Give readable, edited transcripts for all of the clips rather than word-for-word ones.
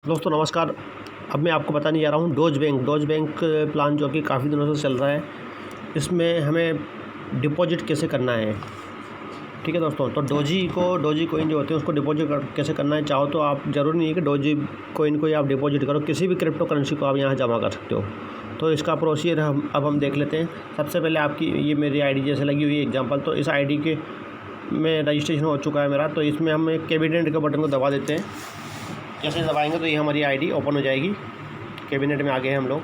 दोस्तों नमस्कार। अब मैं आपको बताने जा रहा हूँ डोज बैंक प्लान जो कि काफ़ी दिनों से चल रहा है। इसमें हमें डिपॉजिट कैसे करना है, ठीक है दोस्तों। तो डोजी कोइन जो होते हैं उसको डिपॉजिट कैसे करना है। चाहो तो आप ज़रूरी नहीं है कि डोजी कोइन को ही आप डिपॉजिट करो, किसी भी क्रिप्टो करेंसी को आप यहाँ जमा कर सकते हो। तो इसका प्रोसीजर हम देख लेते हैं। सबसे पहले आपकी ये मेरी आईडी जैसे लगी हुई है एग्जांपल, तो इस आईडी के में रजिस्ट्रेशन हो चुका है मेरा। तो इसमें हम एक कैबिनेट के बटन को दबा देते हैं। जैसे दबाएंगे तो ये हमारी आईडी ओपन हो जाएगी। कैबिनेट में आ गए हम लोग।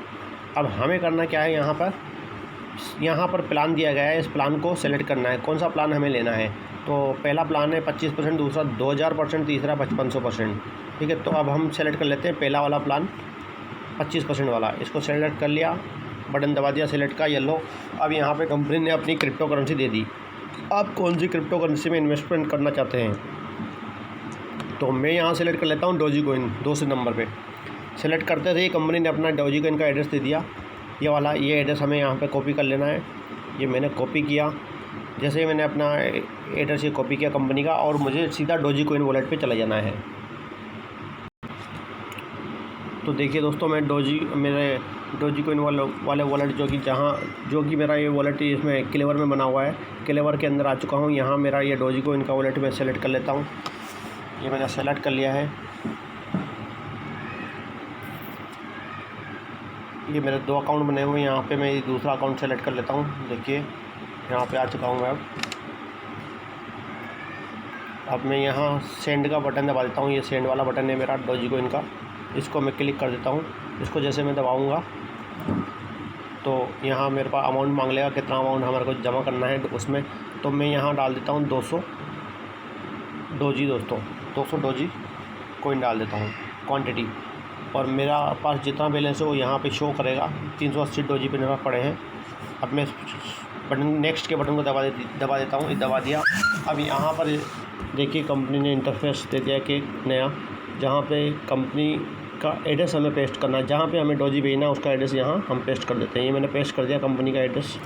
अब हमें करना क्या है, यहाँ पर प्लान दिया गया है। इस प्लान को सेलेक्ट करना है, कौन सा प्लान हमें लेना है। तो पहला प्लान है 25%, दूसरा 2000%, तीसरा 5500%, ठीक है। तो अब हम सेलेक्ट कर लेते हैं पहला वाला प्लान 25% वाला। इसको सेलेक्ट कर लिया, बटन दबा दिया सेलेक्ट का येलो। अब यहाँ पे कंपनी ने अपनी क्रिप्टो करेंसी दे दी। आप कौन सी क्रिप्टो करेंसी में इन्वेस्टमेंट करना चाहते हैं, तो मैं यहाँ सेलेक्ट कर लेता हूँ डोजी कोइन। 2 नंबर पे सेलेक्ट करते थे, कंपनी ने अपना डोजी कोइन का एड्रेस दे दिया। ये एड्रेस हमें यहाँ पे कॉपी कर लेना है। ये मैंने कॉपी किया। जैसे ही मैंने अपना एड्रेस ये कॉपी किया कंपनी का, और मुझे सीधा डोजी कोइन वॉलेट पे चला जाना है। तो देखिए दोस्तों, मैं मेरे डोजी कोइन वाले वॉलेट जो कि मेरा ये वॉलेट इसमें क्लेवर में बना हुआ है, क्लेवर के अंदर आ चुका हूँ। यहाँ मेरा ये डोजी कोइन का वॉलेट मैं सेलेक्ट कर लेता हूँ। ये मैंने सेलेक्ट कर लिया है। ये मेरे 2 अकाउंट बने हुए हैं। यहाँ पे मैं दूसरा अकाउंट सेलेक्ट कर लेता हूँ। देखिए यहाँ पे आ चुका हूँ मैं। अब मैं यहाँ सेंड का बटन दबा देता हूँ। ये सेंड वाला बटन है मेरा डोजी कोइन का। इसको मैं क्लिक कर देता हूँ। इसको जैसे मैं दबाऊँगा तो यहाँ मेरे पास अमाउंट मांग लेगा, कितना अमाउंट हमारे को जमा करना है उसमें। तो मैं यहाँ डाल देता हूँ 200 डोजी दोस्तों, 200 डोजी कोइन डाल देता हूँ क्वांटिटी। और मेरा पास जितना बैलेंस है वो यहाँ पे शो करेगा। 380 डोजी पे मेरे पड़े हैं। अब मैं बटन नेक्स्ट के बटन को दबा देता हूँ। दबा दिया। अब यहाँ पर देखिए कंपनी ने इंटरफेस दे दिया कि नया, जहाँ पे कंपनी का एड्रेस हमें पेस्ट करना है। जहाँ पे हमें डोजी भेजना है उसका एड्रेस यहाँ हम पेस्ट कर देते हैं। ये मैंने पेस्ट कर दिया कंपनी का एड्रेस।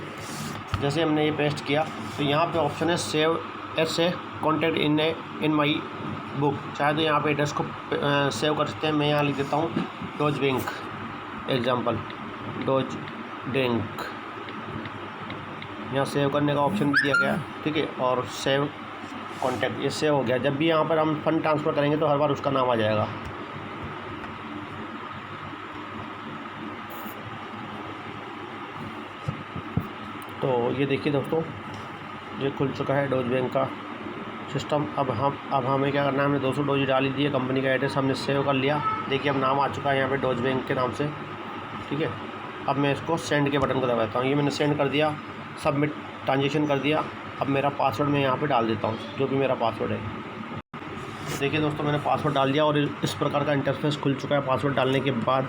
जैसे हमने ये पेस्ट किया तो यहाँ पे ऑप्शन है save S A contact in my book. चाहे तो यहाँ पे एड्रेस को सेव कर सकते हैं। मैं यहाँ लिख देता हूँ dose bank example, dose bank. यहाँ सेव करने का ऑप्शन भी दिया गया, ठीक है। और सेव कॉन्टैक्ट, ये सेव हो गया। जब भी यहाँ पर हम फंड ट्रांसफ़र करेंगे तो हर बार उसका नाम आ जाएगा। तो ये देखिए दोस्तों, ये खुल चुका है डोज बैंक का सिस्टम। अब हमें क्या करना है, हमने 200 डोजी डाल ही दिए। कंपनी का एड्रेस हमने सेव कर लिया। देखिए अब नाम आ चुका है यहाँ पे डोज बैंक के नाम से, ठीक है। अब मैं इसको सेंड के बटन को दबाता हूँ। ये मैंने सेंड कर दिया, सबमिट ट्रांजेक्शन कर दिया। अब मेरा पासवर्ड मैं यहाँ पे डाल देता हूँ, जो भी मेरा पासवर्ड है। देखिए दोस्तों, मैंने पासवर्ड डाल दिया और इस प्रकार का इंटरफेस खुल चुका है पासवर्ड डालने के बाद।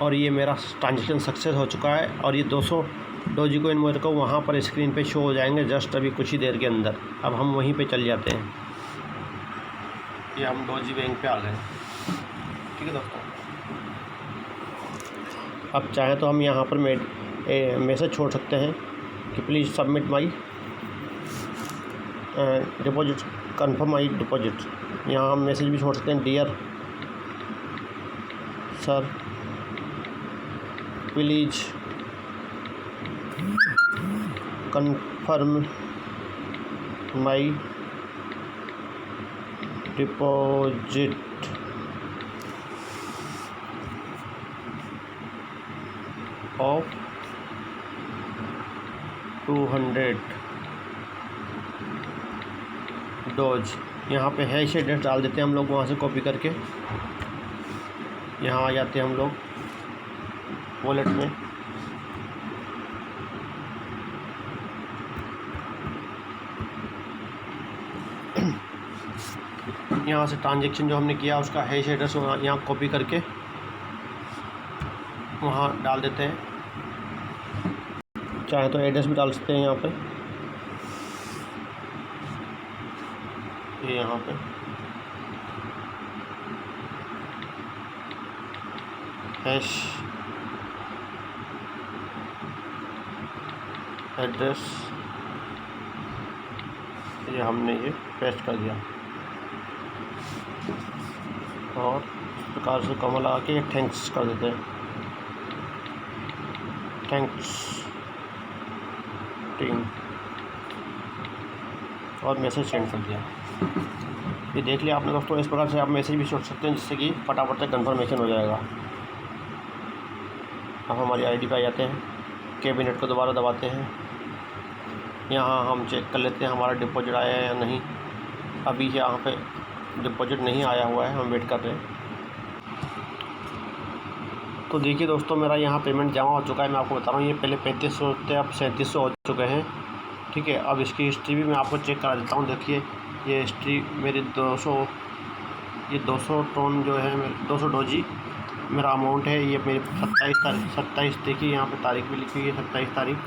और ये मेरा ट्रांजेक्शन सक्सेस हो चुका है। और ये 200 डोजी कोइन मेरे को वहाँ पर स्क्रीन पे शो हो जाएंगे जस्ट अभी कुछ ही देर के अंदर। अब हम वहीं पे चल जाते हैं। ये हम डोजी बैंक पे आ गए, ठीक है दोस्तों। अब चाहे तो हम यहाँ पर मैसेज छोड़ सकते हैं कि please submit my deposit, confirm my deposit. यहाँ हम मैसेज भी छोड़ सकते हैं, dear sir please confirm my deposit of 200 doge. यहाँ पे हैश एड्रेस डाल देते हैं हम लोग, वहाँ से कॉपी करके यहाँ आ जाते हैं हम लोग वॉलेट में। यहाँ से ट्रांजेक्शन जो हमने किया उसका हैश एड्रेस यहाँ कॉपी करके वहाँ डाल देते हैं। चाहे तो एड्रेस भी डाल सकते हैं यहाँ पे, ये यहाँ पे हैश एड्रेस, ये हमने ये पेस्ट कर दिया। और इस कार से कॉमा लगा के थैंक्स कर देते हैं, थैंक्स टीम, और मैसेज सेंड कर दिया। ये देख लिया आपने दोस्तों। इस प्रकार से आप मैसेज भी छोड़ सकते हैं जिससे कि फटाफट से कन्फर्मेशन हो जाएगा। अब हमारी आईडी पे आ जाते हैं, कैबिनेट को दोबारा दबाते हैं। यहाँ हम चेक कर लेते हैं हमारा डिपॉजिट आया है या नहीं। अभी यहाँ पे डिपॉजिट नहीं आया हुआ है, हम वेट कर रहे हैं। तो देखिए दोस्तों, मेरा यहाँ पेमेंट जमा हो चुका है। मैं आपको बता रहा हूँ, ये पहले 3500 थे, अब 3700 हो चुके हैं। ठीक है, अब इसकी हिस्ट्री भी मैं आपको चेक करा देता हूँ। देखिए ये हिस्ट्री मेरी 200 टोन जो है, 200 डोजी मेरा अमाउंट है। ये मेरी 27 देखिए यहाँ पे तारीख भी लिखी हुई है, 27 तारीख।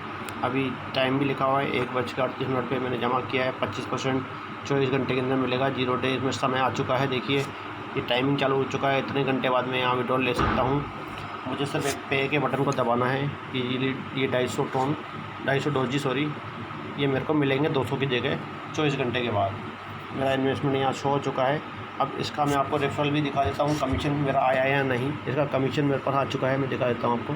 अभी टाइम भी लिखा हुआ है 1:38 पे मैंने जमा किया है। 25% 24 घंटे के अंदर मिलेगा। 0 डेज में समय आ चुका है। देखिए ये टाइमिंग चालू हो चुका है। इतने घंटे बाद मैं यहाँ विड्रॉल ले सकता हूँ। मुझे सिर्फ एक पे के बटन को दबाना है कि ये 250 डोजी ये मेरे को मिलेंगे 200 की जगह 24 घंटे के बाद। मेरा इन्वेस्टमेंट यहाँ शो हो चुका है। अब इसका मैं आपको रेफरल भी दिखा देता हूँ, कमीशन मेरा आया है या नहीं। इसका कमीशन मेरे पास आ चुका है, मैं दिखा देता हूँ आपको।